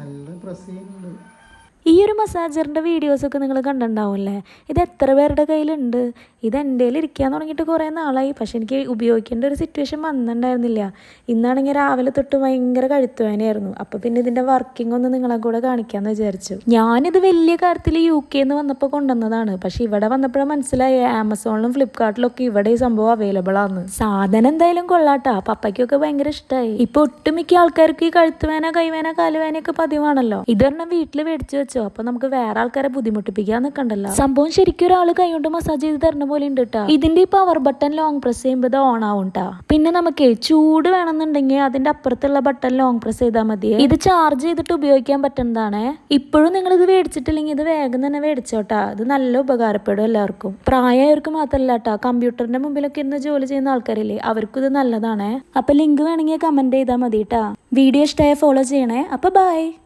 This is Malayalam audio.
നല്ല പ്രസ് ചെയ്യുന്നുണ്ട്. ഈ ഒരു മസാജറിൻ്റെ വീഡിയോസൊക്കെ നിങ്ങൾ കണ്ടിട്ടുണ്ടാവുമല്ലേ? ഇത് എത്ര പേരുടെ കയ്യിലുണ്ട്? ഇത് എൻ്റെ കയ്യിൽ ഇരിക്കാൻ തുടങ്ങിയിട്ട് കുറേ നാളായി. പക്ഷെ എനിക്ക് ഉപയോഗിക്കേണ്ട ഒരു സിറ്റുവേഷൻ വന്നിട്ടുണ്ടായിരുന്നില്ല. ഇന്നാണെങ്കിൽ രാവിലെ തൊട്ട് ഭയങ്കര കഴുത്തുവേദനയായിരുന്നു. അപ്പോൾ പിന്നെ ഇതിൻ്റെ വർക്കിംഗ് ഒന്ന് നിങ്ങളെ കൂടെ കാണിക്കാമെന്ന് വിചാരിച്ചു. ഞാനിത് വലിയ കാര്യത്തിൽ UK നിന്ന് വന്നപ്പോൾ കൊണ്ടുവന്നതാണ്. പക്ഷെ ഇവിടെ വന്നപ്പോഴാണ് മനസ്സിലായി ആമസോണിലും ഫ്ലിപ്കാർട്ടിലും ഒക്കെ ഇവിടെ ഈ സംഭവം അവൈലബിൾ ആണ്. സാധനം എന്തായാലും കൊള്ളാട്ടാ. പപ്പയ്ക്കൊക്കെ ഭയങ്കര ഇഷ്ടമായി. ഇപ്പോൾ ഒട്ടുമിക്ക ആൾക്കാർക്ക് ഈ കഴുത്തുവേദന, കൈവേദന, കാലുവേദനയൊക്കെ പതിവാണല്ലോ. ഇതൊരെണ്ണം വീട്ടിൽ മേടിച്ച് വെച്ചു. അപ്പൊ നമുക്ക് വേറെ ആൾക്കാരെ ബുദ്ധിമുട്ടിപ്പിക്കാൻ നിൽക്കണ്ടല്ലോ. സംഭവം ശരിക്കും ഒരാൾ കൈകൊണ്ട് മസാജ് ചെയ്ത് തരുന്ന പോലെ ഉണ്ട് കേട്ടോ. ഇതിന്റെ ഈ പവർ ബട്ടൺ ലോങ് പ്രസ് ചെയ്യുമ്പോൾ ഇത് ഓൺ ആവും ട്ടാ. പിന്നെ നമുക്ക് ചൂട് വേണമെന്നുണ്ടെങ്കിൽ അതിന്റെ അപ്പുറത്തുള്ള ബട്ടൺ ലോങ് പ്രസ് ചെയ്താൽ മതി. ഇത് ചാർജ് ചെയ്തിട്ട് ഉപയോഗിക്കാൻ പറ്റുന്നതാണ്. ഇപ്പോഴും നിങ്ങൾ ഇത് മേടിച്ചിട്ടില്ലെങ്കിൽ ഇത് വേഗം തന്നെ മേടിച്ചോട്ടാ. ഇത് നല്ല ഉപകാരപ്പെടും എല്ലാവർക്കും. പ്രായമായവർക്ക് മാത്രമല്ല കേട്ടോ, കമ്പ്യൂട്ടറിന്റെ മുമ്പിലൊക്കെ ഇരുന്ന് ജോലി ചെയ്യുന്ന ആൾക്കാരില്ലേ, അവർക്കും ഇത് നല്ലതാണ്. അപ്പൊ ലിങ്ക് വേണമെങ്കിൽ കമന്റ് ചെയ്താൽ മതി കേട്ടാ. വീഡിയോ ഇഷ്ടമായ ഫോളോ ചെയ്യണേ. അപ്പൊ ബൈ.